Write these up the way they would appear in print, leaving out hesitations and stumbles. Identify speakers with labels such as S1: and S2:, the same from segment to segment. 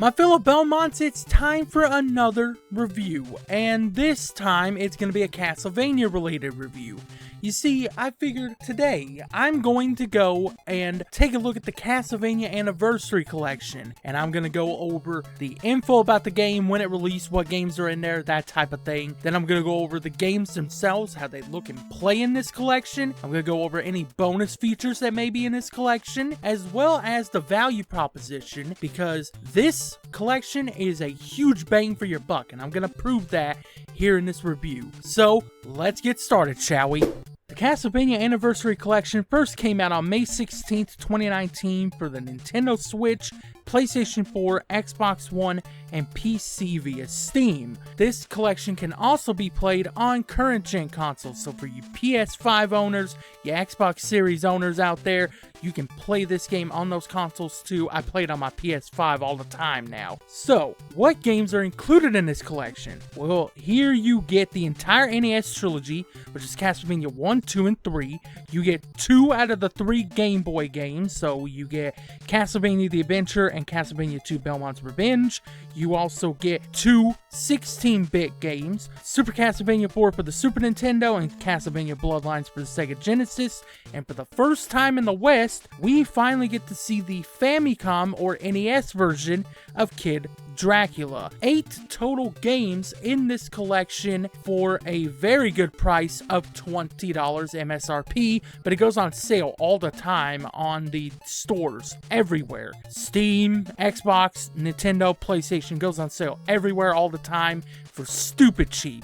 S1: My fellow Belmonts, it's time for another review, and this time it's going to be a Castlevania related review. You see, I figured today I'm going to go and take a look at the Castlevania Anniversary Collection, and I'm going to go over the info about the game, when it released, what games are in there, that type of thing. Then I'm going to go over the games themselves, how they look and play in this collection. I'm going to go over any bonus features that may be in this collection, as well as the value proposition, because this collection is a huge bang for your buck, and I'm going to prove that here in this review. So, let's get started, shall we? The Castlevania Anniversary Collection first came out on May 16th, 2019 for the Nintendo Switch, PlayStation 4, Xbox One, and PC via Steam. This collection can also be played on current-gen consoles, so for you PS5 owners, you Xbox Series owners out there, you can play this game on those consoles too. I play it on my PS5 all the time now. So, what games are included in this collection? Well, here you get the entire NES trilogy, which is Castlevania 1, 2, and 3. You get 2 out of the 3 Game Boy games, so you get Castlevania The Adventure and Castlevania 2 Belmont's Revenge. You also get 2 16-bit games, Super Castlevania 4 for the Super Nintendo and Castlevania Bloodlines for the Sega Genesis. And for the first time in the West, we finally get to see the Famicom or NES version of Kid Dracula. 8 total games in this collection for a very good price of $20 MSRP, but it goes on sale all the time on the stores everywhere. Steam, Xbox, Nintendo, PlayStation goes on sale everywhere all the time for stupid cheap.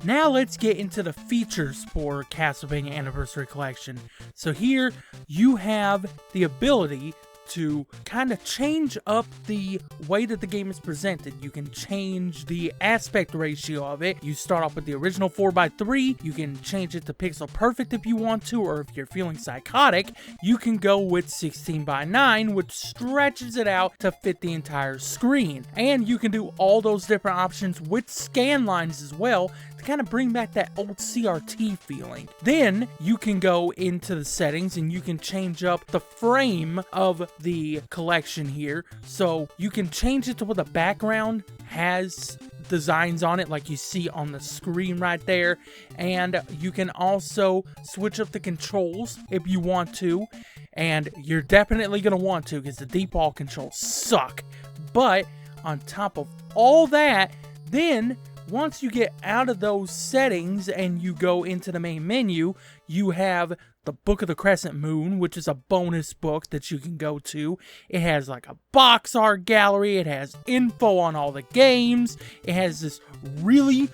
S1: Now let's get into the features for Castlevania Anniversary Collection. So here you have the ability to kind of change up the way that the game is presented. You can change the aspect ratio of it. You start off with the original 4:3. You can change it to pixel perfect if you want to, or if you're feeling psychotic, you can go with 16:9, which stretches it out to fit the entire screen. And you can do all those different options with scan lines as well, to kind of bring back that old CRT feeling. Then you can go into the settings and you can change up the frame of the collection here. So you can change it to where the background has designs on it like you see on the screen right there. And you can also switch up the controls if you want to. And you're definitely going to want to, because the default controls suck. But on top of all that, then once you get out of those settings and you go into the main menu, you have the Book of the Crescent Moon, which is a bonus book that you can go to. It has like a box art gallery. It has info on all the games. It has this really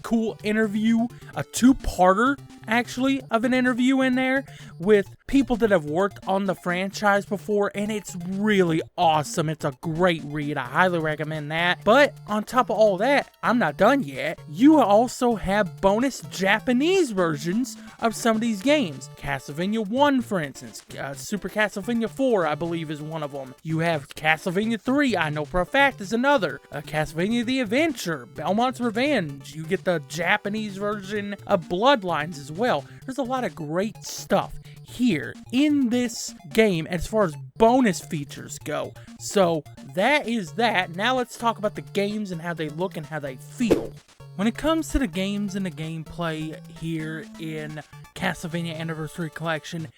S1: cool interview, a 2-parter actually of an interview in there with people that have worked on the franchise before, and it's really awesome. It's a great read. I highly recommend that. But on top of all that, I'm not done yet. You also have bonus Japanese versions of some of these games. Castlevania 1, for instance. Super Castlevania 4, I believe, is one of them. You have Castlevania 3, I know for a fact, is another. Castlevania The Adventure, Belmont's Revenge. You get the Japanese version of Bloodlines as well. There's a lot of great stuff here in this game as far as bonus features go. So that is that. Now let's talk about the games and how they look and how they feel. When it comes to the games and the gameplay here in Castlevania Anniversary Collection,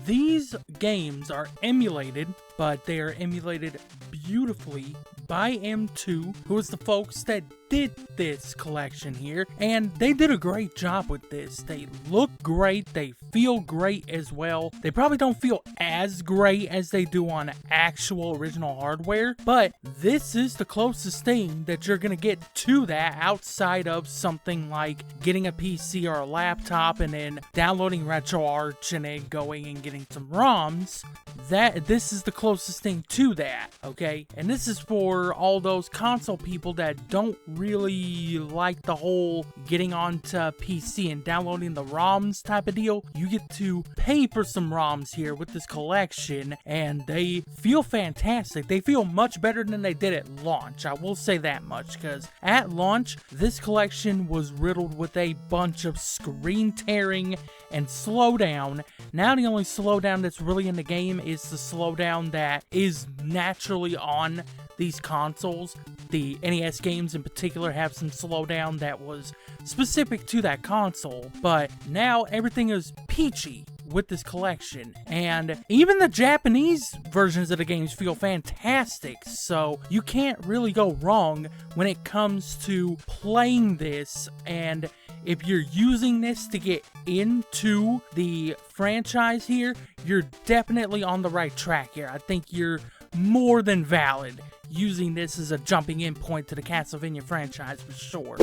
S1: these games are emulated, but they are emulated beautifully by M2, who is the folks that did this collection here, and they did a great job with this. They look great, they feel great as well. They probably don't feel as great as they do on actual original hardware, but this is the closest thing that you're gonna get to that outside of something like getting a PC or a laptop and then downloading RetroArch and then going and getting some ROMs. This is the closest thing to that, okay? And this is for all those console people that don't really like the whole getting onto PC and downloading the ROMs type of deal. You get to pay for some ROMs here with this collection, and they feel fantastic. They feel much better than they did at launch. I will say that much, because at launch, this collection was riddled with a bunch of screen tearing and slowdown. Now the only slowdown that's really in the game is the slowdown that is naturally on these consoles. The NES games in particular have some slowdown that was specific to that console, but now everything is peachy with this collection, and even the Japanese versions of the games feel fantastic, so you can't really go wrong when it comes to playing this. And if you're using this to get into the franchise here, you're definitely on the right track here. I think you're more than valid using this as a jumping in point to the Castlevania franchise for sure.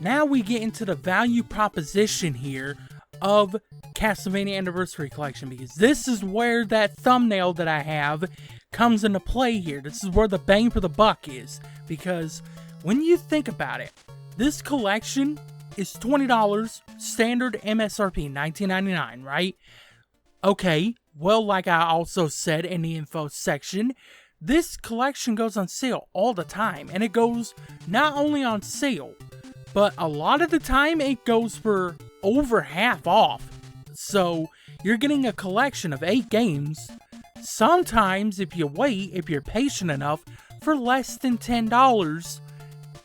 S1: Now we get into the value proposition here of Castlevania Anniversary Collection, because this is where that thumbnail that I have comes into play here. This is where the bang for the buck is, because when you think about it, this collection is $20, standard MSRP $19.99, right? Okay, well, like I also said in the info section, this collection goes on sale all the time, and it goes not only on sale, but a lot of the time it goes for over half off. So you're getting a collection of 8 games, sometimes if you wait, if you're patient enough, for less than $10,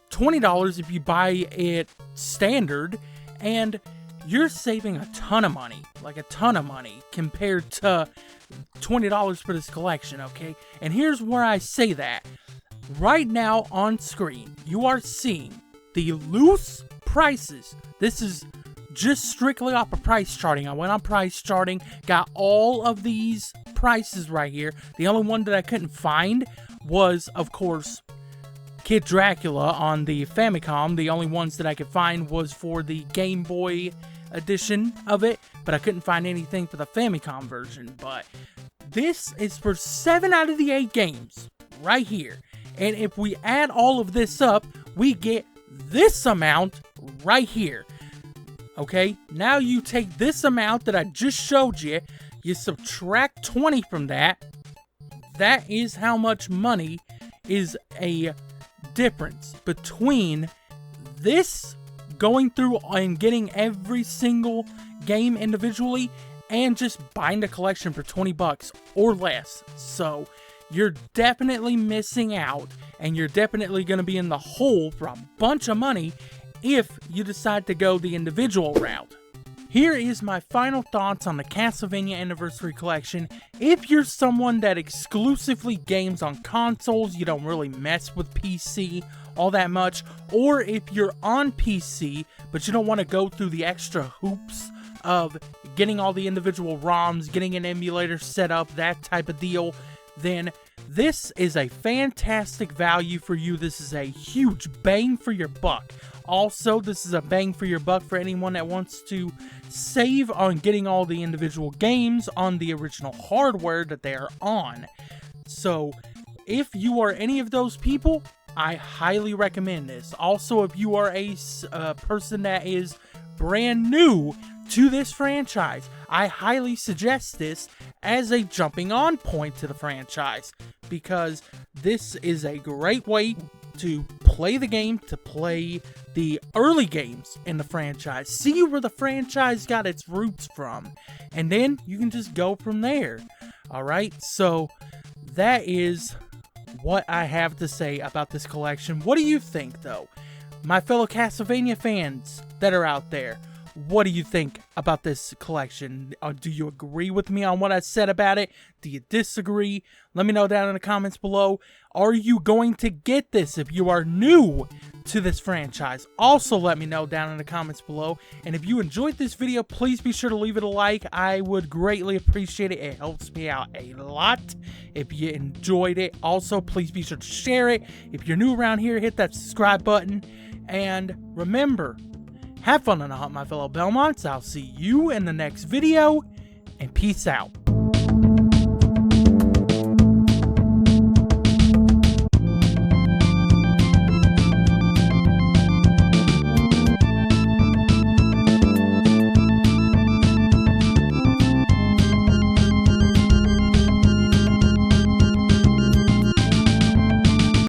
S1: $20 if you buy it standard, and you're saving a ton of money, like a ton of money, compared to $20 for this collection, okay? And here's where I say that. Right now on screen, you are seeing the loose prices. This is just strictly off of price charting. I went on price charting, got all of these prices right here. The only one that I couldn't find was, of course, Kid Dracula on the Famicom. The only ones that I could find was for the Game Boy edition of it, but I couldn't find anything for the Famicom version. But this is for 7 out of the 8 games right here. And if we add all of this up, we get this amount right here. Okay, now you take this amount that I just showed you, you subtract 20 from that. That is how much money is a difference between this going through and getting every single game individually and just buying the collection for 20 bucks or less. So you're definitely missing out, and you're definitely going to be in the hole for a bunch of money if you decide to go the individual route. Here is my final thoughts on the Castlevania Anniversary Collection. If you're someone that exclusively games on consoles, you don't really mess with PC all that much, or if you're on PC but you don't want to go through the extra hoops of getting all the individual ROMs, getting an emulator set up, that type of deal, then this is a fantastic value for you. This is a huge bang for your buck. Also, this is a bang for your buck for anyone that wants to save on getting all the individual games on the original hardware that they are on. So, if you are any of those people, I highly recommend this. Also, if you are a person that is brand new to this franchise, I highly suggest this as a jumping on point to the franchise, because this is a great way to play the game, to play the early games in the franchise, see where the franchise got its roots from, and then you can just go from there. Alright, so that is what I have to say about this collection. What do you think, though? My fellow Castlevania fans that are out there, what do you think about this collection? Do you agree with me on what I said about it? Do you disagree? Let me know down in the comments below. Are you going to get this if you are new to this franchise? Also, let me know down in the comments below. And if you enjoyed this video, please be sure to leave it a like. I would greatly appreciate it. It helps me out a lot if you enjoyed it. Also, please be sure to share it. If you're new around here, hit that subscribe button. And remember, have fun on the hunt, my fellow Belmonts. I'll see you in the next video, and peace out.